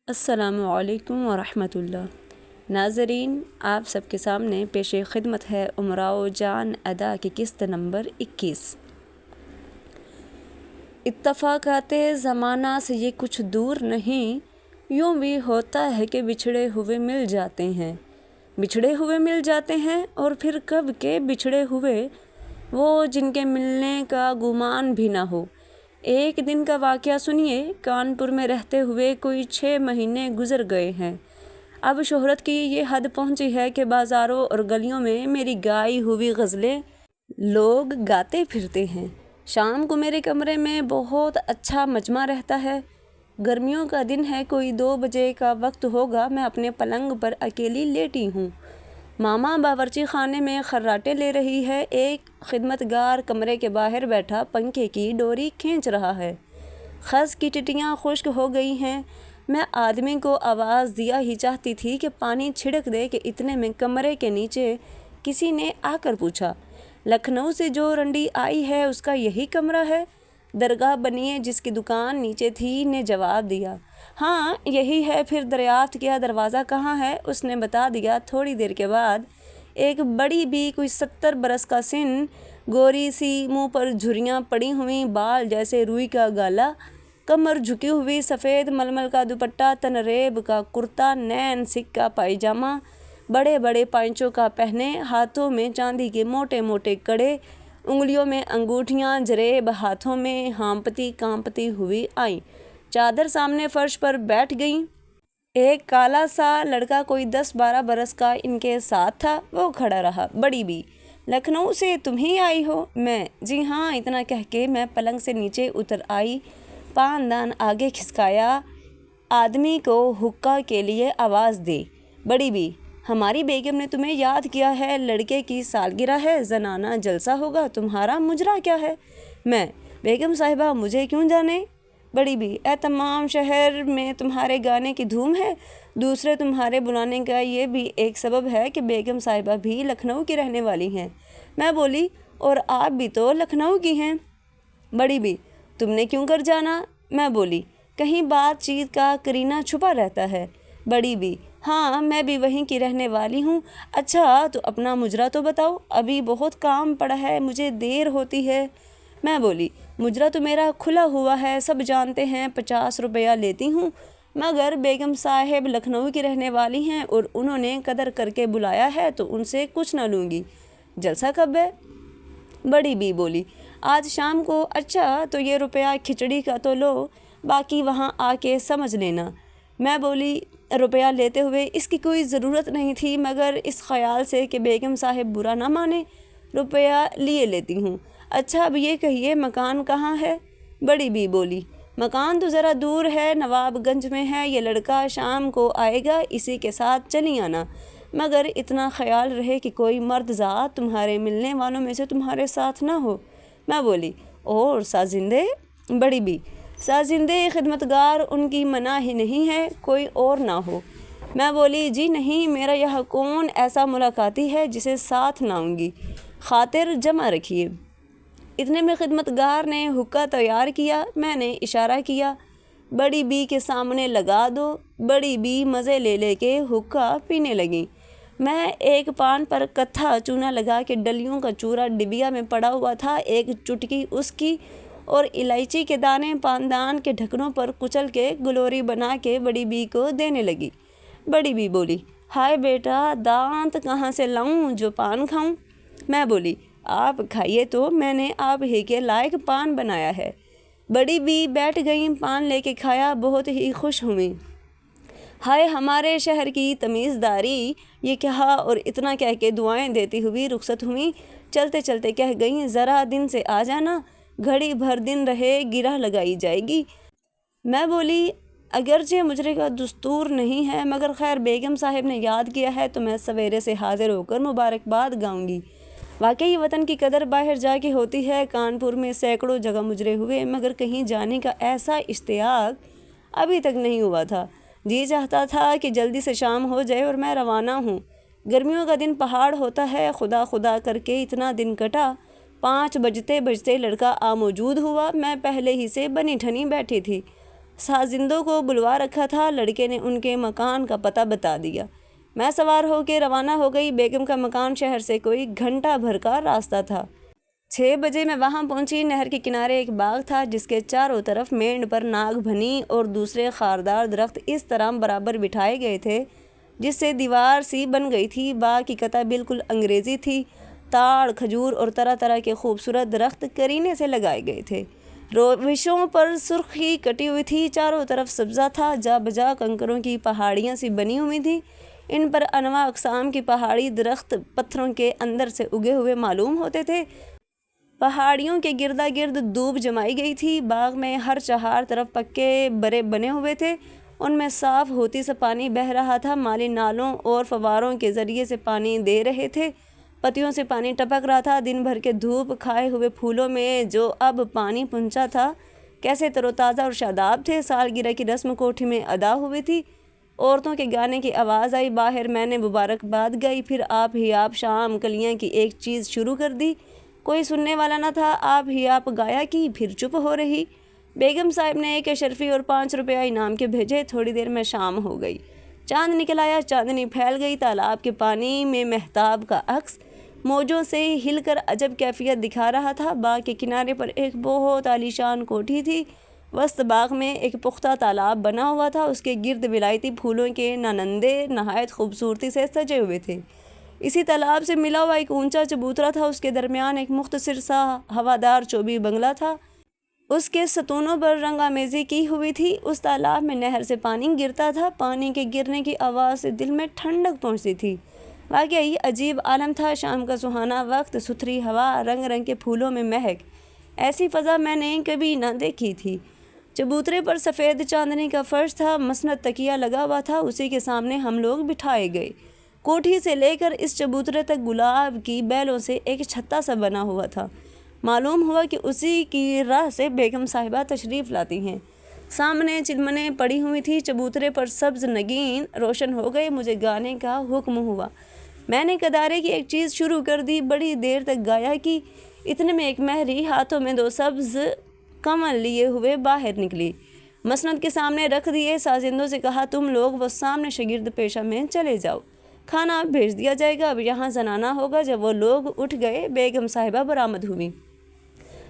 السلام علیکم ورحمۃ اللہ۔ ناظرین، آپ سب کے سامنے پیش خدمت ہے امراؤ جان ادا کی قسط نمبر 21۔ اتفاقات زمانہ سے یہ کچھ دور نہیں، یوں بھی ہوتا ہے کہ بچھڑے ہوئے مل جاتے ہیں، اور پھر کب کے بچھڑے ہوئے، وہ جن کے ملنے کا گمان بھی نہ ہو۔ ایک دن کا واقعہ سنیے۔ کانپور میں رہتے ہوئے کوئی 6 مہینے گزر گئے ہیں۔ اب شہرت کی یہ حد پہنچی ہے کہ بازاروں اور گلیوں میں میری گائی ہوئی غزلیں لوگ گاتے پھرتے ہیں۔ شام کو میرے کمرے میں بہت اچھا مجمع رہتا ہے۔ گرمیوں کا دن ہے، کوئی 2 بجے کا وقت ہوگا۔ میں اپنے پلنگ پر اکیلی لیٹی ہوں۔ ماما باورچی خانے میں خراٹے لے رہی ہے۔ ایک خدمتگار کمرے کے باہر بیٹھا پنکھے کی ڈوری کھینچ رہا ہے۔ خز کی ٹٹیاں خشک ہو گئی ہیں۔ میں آدمی کو آواز دیا ہی چاہتی تھی کہ پانی چھڑک دے کہ اتنے میں کمرے کے نیچے کسی نے آ کر پوچھا، لکھنؤ سے جو رنڈی آئی ہے اس کا یہی کمرہ ہے؟ درگاہ بنیے جس کی دکان نیچے تھی نے جواب دیا، ہاں یہی ہے۔ پھر دریافت کیا دروازہ کہاں ہے؟ اس نے بتا دیا۔ تھوڑی دیر کے بعد ایک بڑی بھی کوئی 70 برس کا سن، گوری سی، منہ پر جھریاں پڑی ہوئی، بال جیسے روئی کا گالا، کمر جھکی ہوئی، سفید ململ کا دوپٹہ، تن ریب کا کرتا، نین سک کا پائجامہ، بڑے بڑے پائچوں کا پہنے، ہاتھوں میں چاندی کے موٹے موٹے کڑے، انگلیوں میں انگوٹھیاں، جریب ہاتھوں میں، ہانپتی کانپتی ہوئی آئیں۔ چادر سامنے فرش پر بیٹھ گئیں۔ ایک کالا سا لڑکا کوئی 10-12 برس کا ان کے ساتھ تھا، وہ کھڑا رہا۔ بڑی بھی، لکھنؤ سے تم ہی آئی ہو؟ میں، جی ہاں، اتنا کہہ کے میں پلنگ سے نیچے اتر آئی، پان دان آگے کھسکایا، آدمی کو حقہ کے لیے آواز دی۔ بڑی بھی، ہماری بیگم نے تمہیں یاد کیا ہے، لڑکے کی سالگرہ ہے، زنانہ جلسہ ہوگا، تمہارا مجرا کیا ہے؟ میں، بیگم صاحبہ مجھے کیوں جانے؟ بڑی بھی، اے تمام شہر میں تمہارے گانے کی دھوم ہے، دوسرے تمہارے بلانے کا یہ بھی ایک سبب ہے کہ بیگم صاحبہ بھی لکھنؤ کی رہنے والی ہیں۔ میں بولی، اور آپ بھی تو لکھنؤ کی ہیں۔ بڑی بھی، تم نے کیوں کر جانا؟ میں بولی، کہیں بات چیت کا کرینہ چھپا رہتا ہے۔ بڑی بھی، ہاں میں بھی وہیں کی رہنے والی ہوں۔ اچھا تو اپنا مجرا تو بتاؤ، ابھی بہت کام پڑا ہے، مجھے دیر ہوتی ہے۔ میں بولی، مجرا تو میرا کھلا ہوا ہے، سب جانتے ہیں، 50 روپیہ لیتی ہوں، مگر بیگم صاحب لکھنؤ کی رہنے والی ہیں اور انہوں نے قدر کر کے بلایا ہے تو ان سے کچھ نہ لوں گی۔ جلسہ کب ہے؟ بڑی بھی بولی، آج شام کو۔ اچھا تو یہ روپیہ کھچڑی کا تو لو، باقی وہاں آ کے سمجھ لینا۔ میں بولی، روپیہ لیتے ہوئے، اس کی کوئی ضرورت نہیں تھی، مگر اس خیال سے کہ بیگم صاحب برا نہ مانے، روپیہ لیے لیتی ہوں۔ اچھا اب یہ کہیے مکان کہاں ہے؟ بڑی بھی بولی، مکان تو ذرا دور ہے، نواب گنج میں ہے، یہ لڑکا شام کو آئے گا، اسی کے ساتھ چلی آنا، مگر اتنا خیال رہے کہ کوئی مرد ذات تمہارے ملنے والوں میں سے تمہارے ساتھ نہ ہو۔ میں بولی، اور سازندے؟ بڑی بھی، سازندے خدمتگار ان کی منع ہی نہیں ہے، کوئی اور نہ ہو۔ میں بولی، جی نہیں، میرا یہاں کون ایسا ملاقاتی ہے جسے ساتھ لاؤں گی، خاطر جمع رکھیے۔ اتنے میں خدمتگار نے حقہ تیار کیا۔ میں نے اشارہ کیا، بڑی بی کے سامنے لگا دو۔ بڑی بی مزے لے لے کے حقہ پینے لگیں۔ میں ایک پان پر کتھا چونا لگا کے ڈلیوں کا چورا ڈبیا میں پڑا ہوا تھا، ایک چٹکی اس کی اور الائچی کے دانے پاندان کے ڈھکنوں پر کچل کے گلوری بنا کے بڑی بی کو دینے لگی۔ بڑی بی بولی، ہائے بیٹا، دانت کہاں سے لاؤں جو پان کھاؤں؟ میں بولی، آپ کھائیے تو، میں نے آپ ہی کے لائق پان بنایا ہے۔ بڑی بی بیٹھ گئیں، پان لے کے کھایا، بہت ہی خوش ہوئیں۔ ہائے ہمارے شہر کی تمیزداری، یہ کہا اور اتنا کہہ کے دعائیں دیتی ہوئی رخصت ہوئیں۔ چلتے چلتے کہہ گئیں، ذرا دن سے آ جانا، گھڑی بھر دن رہے گرہ لگائی جائے گی۔ میں بولی، اگرچہ مجرے کا دستور نہیں ہے، مگر خیر بیگم صاحب نے یاد کیا ہے تو میں سویرے سے حاضر ہو کر مبارکباد گاؤں گی۔ واقعی وطن کی قدر باہر جا کے ہوتی ہے۔ کانپور میں سینکڑوں جگہ مجرے ہوئے، مگر کہیں جانے کا ایسا اشتیاق ابھی تک نہیں ہوا تھا۔ جی چاہتا تھا کہ جلدی سے شام ہو جائے اور میں روانہ ہوں۔ گرمیوں کا دن پہاڑ ہوتا ہے، خدا خدا کر کے اتنا دن کٹا۔ 5 بجتے بجتے لڑکا موجود ہوا۔ میں پہلے ہی سے بنی ٹھنی بیٹھی تھی۔ سازندوں کو بلوا رکھا تھا۔ لڑکے نے ان کے مکان کا پتہ بتا دیا۔ میں سوار ہو کے روانہ ہو گئی۔ بیگم کا مکان شہر سے کوئی گھنٹہ بھر کا راستہ تھا۔ 6 بجے میں وہاں پہنچی۔ نہر کے کنارے ایک باغ تھا جس کے چاروں طرف مینڈ پر ناگ بھنی اور دوسرے خاردار درخت اس طرح برابر بٹھائے گئے تھے جس سے دیوار سی بن گئی تھی۔ باغ کی کتہ بالکل انگریزی تھی۔ تاڑ، کھجور اور طرح طرح کے خوبصورت درخت کرینے سے لگائے گئے تھے۔ روشوں پر سرخی کٹی ہوئی تھی۔ چاروں طرف سبزہ تھا۔ جا بجا کنکروں کی پہاڑیاں سی بنی ہوئی تھیں۔ ان پر انواع اقسام کی پہاڑی درخت پتھروں کے اندر سے اگے ہوئے معلوم ہوتے تھے۔ پہاڑیوں کے گردا گرد دوب جمائی گئی تھی۔ باغ میں ہر چہار طرف پکے برے بنے ہوئے تھے۔ ان میں صاف ہوتی سا پانی بہہ رہا تھا۔ مالی نالوں اور فواروں کے ذریعے سے پانی دے رہے تھے۔ پتیوں سے پانی ٹپک رہا تھا۔ دن بھر کے دھوپ کھائے ہوئے پھولوں میں جو اب پانی پہنچا تھا کیسے تر و تازہ اور شاداب تھے۔ سالگرہ کی رسم کوٹھی میں ادا ہوئی تھی۔ عورتوں کے گانے کی آواز آئی باہر۔ میں نے مبارکباد گائی۔ پھر آپ ہی آپ شام کلیاں کی ایک چیز شروع کر دی۔ کوئی سننے والا نہ تھا۔ آپ ہی آپ گایا کی پھر چپ ہو رہی۔ بیگم صاحب نے 1 اشرفی اور 5 روپیہ انعام کے بھیجے۔ تھوڑی دیر میں شام ہو گئی۔ چاند نکل آیا۔ چاندنی پھیل گئی۔ تالاب کے پانی میں مہتاب کا عکس موجوں سے ہل کر عجب کیفیت دکھا رہا تھا۔ باغ کے کنارے پر ایک بہت عالیشان کوٹھی تھی۔ وسط باغ میں ایک پختہ تالاب بنا ہوا تھا۔ اس کے گرد ولایتی پھولوں کے نانندے نہایت خوبصورتی سے سجے ہوئے تھے۔ اسی تالاب سے ملا ہوا ایک اونچا چبوترا تھا۔ اس کے درمیان ایک مختصر سا ہوادار چوبی بنگلہ تھا۔ اس کے ستونوں پر رنگ آمیزی کی ہوئی تھی۔ اس تالاب میں نہر سے پانی گرتا تھا۔ پانی کے گرنے کی آواز سے دل میں ٹھنڈک پہنچتی تھی۔ واقعی عجیب عالم تھا۔ شام کا سہانا وقت، ستھری ہوا، رنگ رنگ کے پھولوں میں مہک، ایسی فضا میں نے کبھی نہ دیکھی تھی۔ چبوترے پر سفید چاندنی کا فرش تھا۔ مسند تکیہ لگا ہوا تھا۔ اسی کے سامنے ہم لوگ بٹھائے گئے۔ کوٹھی سے لے کر اس چبوترے تک گلاب کی بیلوں سے ایک چھتا سا بنا ہوا تھا۔ معلوم ہوا کہ اسی کی راہ سے بیگم صاحبہ تشریف لاتی ہیں۔ سامنے چلمنیں پڑی ہوئی تھی۔ چبوترے پر سبز نگین روشن ہو گئے۔ مجھے گانے کا حکم ہوا۔ میں نے کدارے کی ایک چیز شروع کر دی۔ بڑی دیر تک گایا کی۔ اتنے میں ایک مہری ہاتھوں میں 2 سبز کمل لیے ہوئے باہر نکلی۔ مسند کے سامنے رکھ دیے۔ سازندوں سے کہا تم لوگ وہ سامنے شاگرد پیشہ میں چلے جاؤ۔ کھانا اب بھیج دیا جائے گا۔ اب یہاں زنانہ ہوگا۔ جب وہ لوگ اٹھ گئے بیگم صاحبہ برآمد ہوئی۔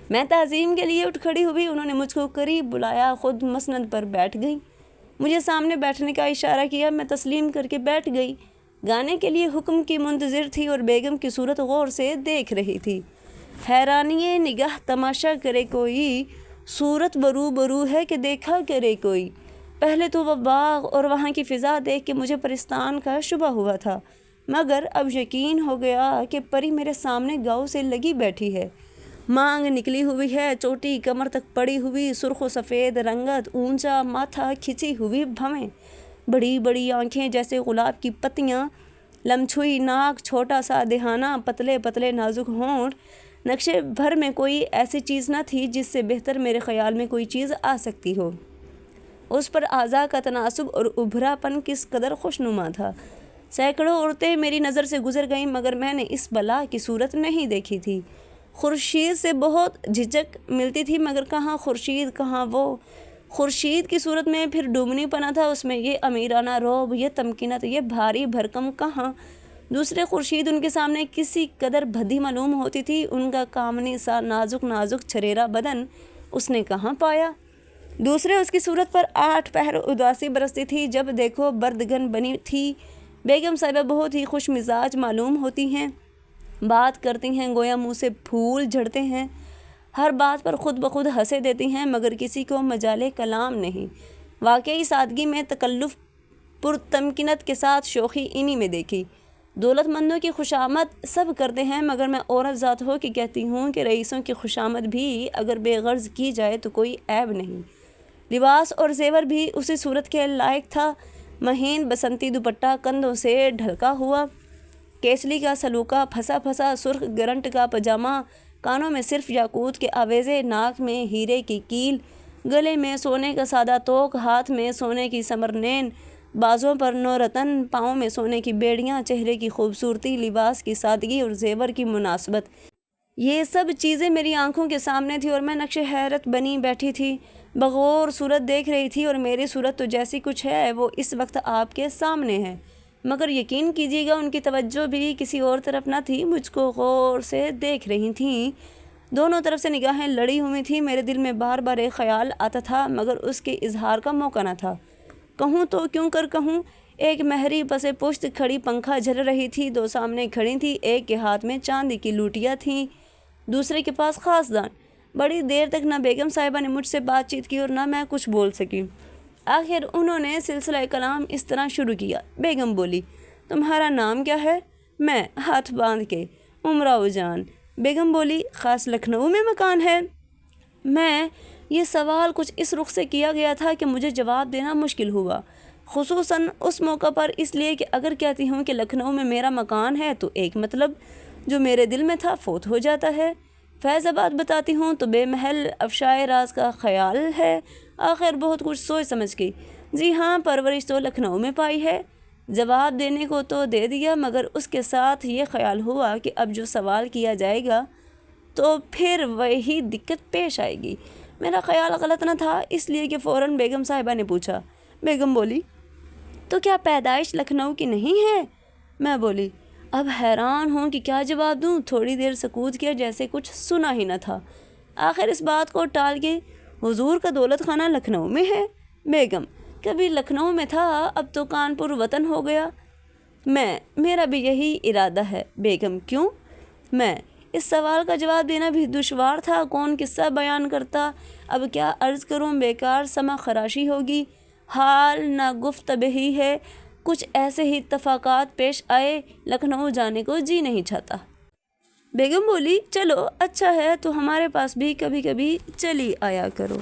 میں تعظیم کے لیے اٹھ کھڑی ہوئی۔ انہوں نے مجھ کو قریب بلایا۔ خود مسند پر بیٹھ گئی۔ مجھے سامنے بیٹھنے کا اشارہ کیا۔ میں تسلیم کر کے بیٹھ گئی۔ گانے کے لیے حکم کی منتظر تھی اور بیگم کی صورت غور سے دیکھ رہی تھی۔ حیرانی نگاہ تماشا کرے کوئی، صورت برو برو ہے کہ دیکھا کرے کوئی۔ پہلے تو وہ باغ اور وہاں کی فضا دیکھ کے مجھے پرستان کا شبہ ہوا تھا، مگر اب یقین ہو گیا کہ پری میرے سامنے گاؤں سے لگی بیٹھی ہے۔ مانگ نکلی ہوئی ہے، چوٹی کمر تک پڑی ہوئی، سرخ و سفید رنگت، اونچا ماتھا، کھچی ہوئی بھویں، بڑی بڑی آنکھیں جیسے گلاب کی پتیاں، لمچھوئی ناک، چھوٹا سا دہانہ، پتلے پتلے نازک ہونٹ۔ نقشے بھر میں کوئی ایسی چیز نہ تھی جس سے بہتر میرے خیال میں کوئی چیز آ سکتی ہو۔ اس پر اعضاء کا تناسب اور ابھرا پن کس قدر خوشنما تھا۔ سینکڑوں عورتیں میری نظر سے گزر گئیں مگر میں نے اس بلا کی صورت نہیں دیکھی تھی۔ خورشید سے بہت جھجک ملتی تھی مگر کہاں خورشید کہاں وہ۔ خورشید کی صورت میں پھر ڈومنی پنا تھا، اس میں یہ امیرانہ روب، یہ تمکنت، یہ بھاری بھرکم کہاں۔ دوسرے خورشید ان کے سامنے کسی قدر بھدی معلوم ہوتی تھی۔ ان کا کامنی سا نازک نازک چھریرا بدن اس نے کہاں پایا۔ دوسرے اس کی صورت پر 8 پہر اداسی برستی تھی، جب دیکھو بردگن بنی تھی۔ بیگم صاحبہ بہت ہی خوش مزاج معلوم ہوتی ہیں، بات کرتی ہیں گویا منہ سے پھول جھڑتے ہیں، ہر بات پر خود بخود ہنسے دیتی ہیں مگر کسی کو مجال کلام نہیں۔ واقعی سادگی میں تکلف، پرتمکنت کے ساتھ شوخی انہی میں دیکھی۔ دولت مندوں کی خوشامد سب کرتے ہیں مگر میں عورت ذات ہو کے کہتی ہوں کہ رئیسوں کی خوشامد بھی اگر بے غرض کی جائے تو کوئی عیب نہیں۔ لباس اور زیور بھی اسی صورت کے لائق تھا۔ مہین بسنتی دوپٹہ کندھوں سے ڈھلکا ہوا، کیسلی کا سلوکا پھنسا پھنسا سرخ گرنٹ کا پاجامہ، کانوں میں صرف یاقوت کے آویزے، ناک میں ہیرے کی کیل، گلے میں سونے کا سادہ توق، ہاتھ میں سونے کی سمرنین، بازوں پر نورتن، پاؤں میں سونے کی بیڑیاں، چہرے کی خوبصورتی، لباس کی سادگی اور زیور کی مناسبت، یہ سب چیزیں میری آنکھوں کے سامنے تھی اور میں نقش حیرت بنی بیٹھی تھی۔ بغور صورت دیکھ رہی تھی اور میری صورت تو جیسی کچھ ہے وہ اس وقت آپ کے سامنے ہے، مگر یقین کیجیے گا ان کی توجہ بھی کسی اور طرف نہ تھی، مجھ کو غور سے دیکھ رہی تھیں۔ دونوں طرف سے نگاہیں لڑی ہوئی تھیں۔ میرے دل میں بار بار ایک خیال آتا تھا مگر اس کے اظہار کا موقع نہ تھا۔ کہوں تو کیوں کر کہوں؟ ایک مہری پس پشت کھڑی پنکھا جھل رہی تھی، دو سامنے کھڑی تھی، ایک کے ہاتھ میں چاندی کی لوٹیاں تھیں، دوسرے کے پاس خاصدان۔ بڑی دیر تک نہ بیگم صاحبہ نے مجھ سے بات چیت کی اور نہ میں کچھ بول سکی۔ آخر انہوں نے سلسلہ کلام اس طرح شروع کیا۔ بیگم بولی، تمہارا نام کیا ہے؟ میں، ہاتھ باندھ کے، امراؤ جان۔ بیگم بولی، خاص لکھنؤ میں مکان ہے؟ میں، یہ سوال کچھ اس رخ سے کیا گیا تھا کہ مجھے جواب دینا مشکل ہوا، خصوصاً اس موقع پر، اس لیے کہ اگر کہتی ہوں کہ لکھنؤ میں میرا مکان ہے تو ایک مطلب جو میرے دل میں تھا فوت ہو جاتا ہے، فیض آباد بتاتی ہوں تو بے محل افشائے راز کا خیال ہے۔ آخر بہت کچھ سوچ سمجھ گئی۔ جی ہاں، پرورش تو لکھنؤ میں پائی ہے۔ جواب دینے کو تو دے دیا مگر اس کے ساتھ یہ خیال ہوا کہ اب جو سوال کیا جائے گا تو پھر وہی دقت پیش آئے گی۔ میرا خیال غلط نہ تھا، اس لیے کہ فوراً بیگم صاحبہ نے پوچھا۔ بیگم بولی، تو کیا پیدائش لکھنؤ کی نہیں ہے؟ میں بولی، اب حیران ہوں کہ کیا جواب دوں۔ تھوڑی دیر سکوت کیا جیسے کچھ سنا ہی نہ تھا۔ آخر اس بات کو ٹال کے، حضور کا دولت خانہ لکھنؤ میں ہے؟ بیگم، کبھی لکھنؤ میں تھا، اب تو کانپور وطن ہو گیا۔ میں، میرا بھی یہی ارادہ ہے۔ بیگم، کیوں؟ میں، اس سوال کا جواب دینا بھی دشوار تھا، کون قصہ بیان کرتا، اب کیا عرض کروں، بیکار سما خراشی ہوگی، حال نہ گفتگی ہے، کچھ ایسے ہی اتفاقات پیش آئے، لکھنؤ جانے کو جی نہیں چاہتا۔ بیگم بولی، چلو اچھا ہے تو ہمارے پاس بھی کبھی کبھی چلی آیا کرو۔